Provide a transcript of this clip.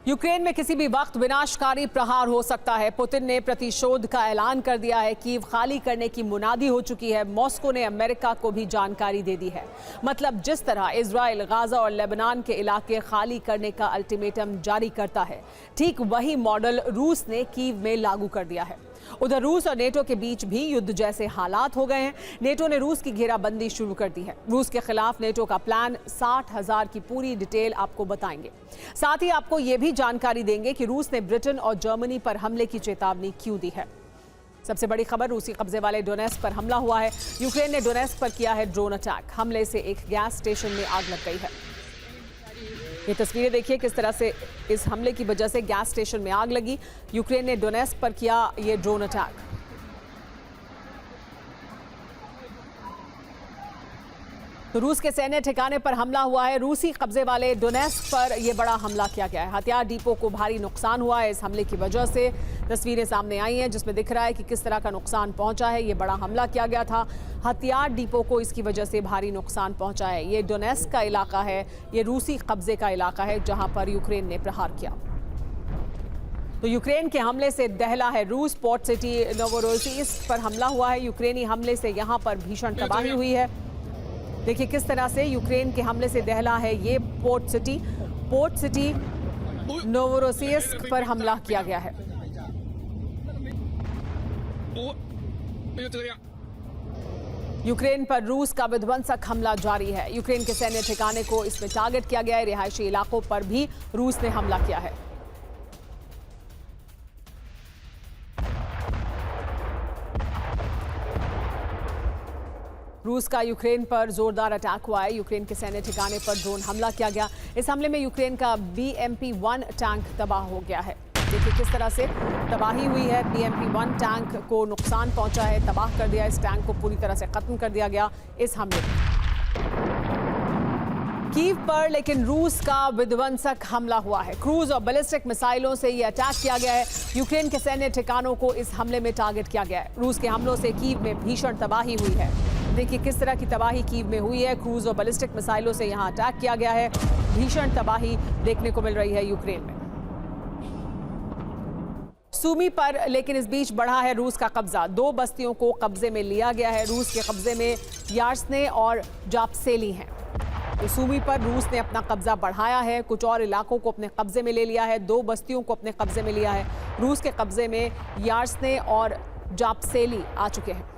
Ukraine में किसी भी वक्त विनाशकारी प्रहार हो सकता है। पुतिन ने प्रतिशोध का ऐलान कर दिया है। कीव खाली करने की मुनादी हो चुकी है। मॉस्को ने अमेरिका को भी जानकारी दे दी है। मतलब जिस तरह इजराइल गाजा और लेबनान के इलाके खाली करने का अल्टीमेटम जारी करता है, ठीक वही मॉडल रूस ने कीव में लागू कर दिया है। उधर रूस और नेटो के बीच भी युद्ध जैसे हालात हो गए हैं। नेटो ने रूस की घेराबंदी शुरू कर दी है। रूस के खिलाफ नेटो का प्लान 60,000 की पूरी डिटेल आपको बताएंगे। साथ ही आपको ये भी जानकारी देंगे कि रूस ने ब्रिटेन और जर्मनी पर हमले की चेतावनी क्यों दी है। सबसे बड़ी खबर, रूसी कब्जे वाले डोनेस्क पर हमला हुआ है। यूक्रेन ने डोनेस्क पर किया है ड्रोन अटैक। हमले से एक गैस स्टेशन में आग लग गई है। ये तस्वीरें देखिए किस तरह से इस हमले की वजह से गैस स्टेशन में आग लगी। यूक्रेन ने डोनेस्क पर किया ये ड्रोन अटैक। तो रूस के सैन्य ठिकाने पर हमला हुआ है। रूसी कब्जे वाले डोनेस्क पर यह बड़ा हमला किया गया है। हथियार डिपो को भारी नुकसान हुआ है इस हमले की वजह से। तस्वीरें सामने आई हैं जिसमें दिख रहा है कि किस तरह का नुकसान पहुंचा है। ये बड़ा हमला किया गया था। हथियार डिपो को इसकी वजह से भारी नुकसान पहुंचा है। ये डोनेस्क का इलाका है, ये रूसी कब्जे का इलाका है जहां पर यूक्रेन ने प्रहार किया। तो यूक्रेन के हमले से दहला है रूस। पोर्ट सिटी नोवोरोसिस्क पर हमला हुआ है। यूक्रेनी हमले से यहां पर भीषण तबाही हुई है। देखिए किस तरह से यूक्रेन के हमले से दहला है ये पोर्ट सिटी नोवोरोसिस्क पर हमला किया गया है। यूक्रेन पर रूस का विध्वंसक हमला जारी है। यूक्रेन के सैन्य ठिकाने को इसमें टारगेट किया गया है। रिहायशी इलाकों पर भी रूस ने हमला किया है। रूस का यूक्रेन पर जोरदार अटैक हुआ है। यूक्रेन के सैन्य ठिकाने पर ड्रोन हमला किया गया। इस हमले में यूक्रेन का BMP-1 टैंक तबाह हो गया है। देखिए किस तरह से तबाही हुई है। BMP-1 टैंक को नुकसान पहुंचा है, तबाह कर दिया। इस टैंक को पूरी तरह से खत्म कर दिया गया इस हमले में। कीव पर लेकिन रूस का विध्वंसक हमला हुआ है। क्रूज और बैलिस्टिक मिसाइलों से ये अटैक किया गया है। यूक्रेन के सैन्य ठिकानों को इस हमले में टारगेट किया गया है। रूस के हमलों से कीव में भीषण तबाही हुई है। देखिए किस तरह की तबाही कीव में हुई है। क्रूज और बैलिस्टिक मिसाइलों से यहां अटैक किया गया है। भीषण तबाही देखने को मिल रही है यूक्रेन में। सूमी पर लेकिन इस बीच बढ़ा है रूस का कब्जा। 2 बस्तियों को कब्जे में लिया गया है। रूस के कब्जे में यार्स्ने और जापसेली हैं। तो सूमी पर रूस ने अपना कब्जा बढ़ाया है। कुछ और इलाकों को अपने कब्जे में ले लिया है। 2 बस्तियों को अपने कब्जे में लिया है। रूस के कब्जे में यार्स्ने और जापसेली आ चुके हैं।